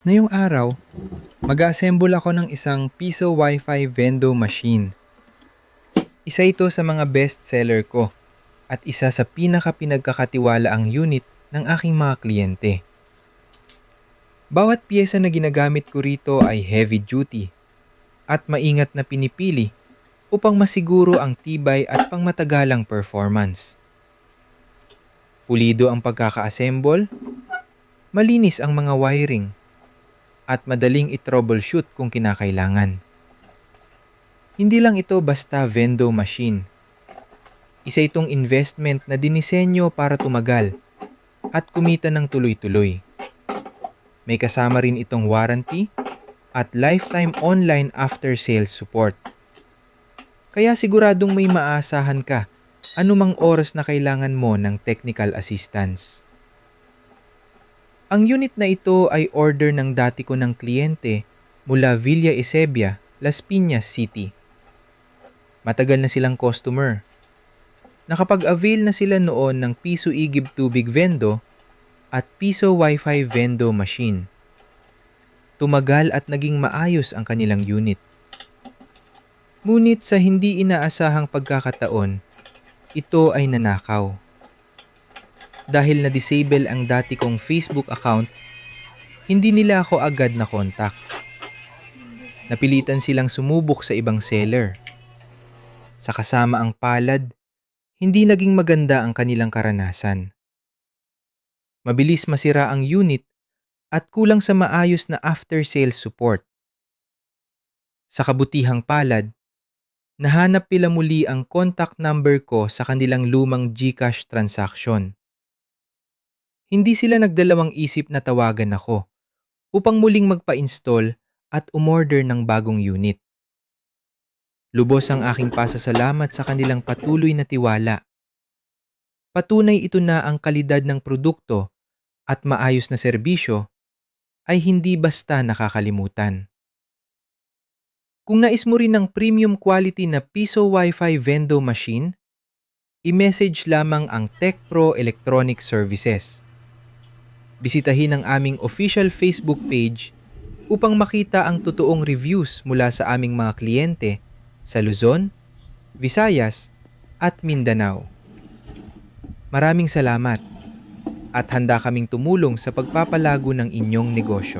Ngayong araw, mag-assemble ako ng isang Piso Wi-Fi Vendo machine. Isa ito sa mga best seller ko at isa sa pinaka-pinagkakatiwalaang unit ng aking mga kliyente. Bawat piyesa na ginagamit ko rito ay heavy duty at maingat na pinipili upang masiguro ang tibay at pangmatagalang performance. Pulido ang pagkaka-assemble, malinis ang mga wiring, at madaling i-troubleshoot kung kinakailangan. Hindi lang ito basta vendo machine. Isa itong investment na dinisenyo para tumagal at kumita ng tuloy-tuloy. May kasama rin itong warranty at lifetime online after-sales support. Kaya siguradong may maasahan ka anumang oras na kailangan mo ng technical assistance. Ang unit na ito ay order ng dati ko ng kliyente mula Villa Eusebia, Las Piñas City. Matagal na silang customer. Nakapag-avail na sila noon ng Piso Igib Tubig Vendo at Piso Wi-Fi Vendo machine. Tumagal at naging maayos ang kanilang unit. Ngunit sa hindi inaasahang pagkakataon, ito ay nanakaw. Dahil na-disable ang dati kong Facebook account, hindi nila ako agad na contact. Napilitan silang sumubok sa ibang seller. Sa kasama ang palad, hindi naging maganda ang kanilang karanasan. Mabilis masira ang unit at kulang sa maayos na after-sales support. Sa kabutihang palad, nahanap nila muli ang contact number ko sa kanilang lumang GCash transaction. Hindi sila nagdalawang isip na tawagan ako upang muling magpa-install at umorder ng bagong unit. Lubos ang aking pasasalamat sa kanilang patuloy na tiwala. Patunay ito na ang kalidad ng produkto at maayos na serbisyo ay hindi basta nakakalimutan. Kung nais mo rin ng premium quality na Piso Wi-Fi Vendo machine, i-message lamang ang TechPro Electronic Services. Bisitahin ang aming official Facebook page upang makita ang totoong reviews mula sa aming mga kliyente sa Luzon, Visayas, at Mindanao. Maraming salamat at handa kaming tumulong sa pagpapalago ng inyong negosyo.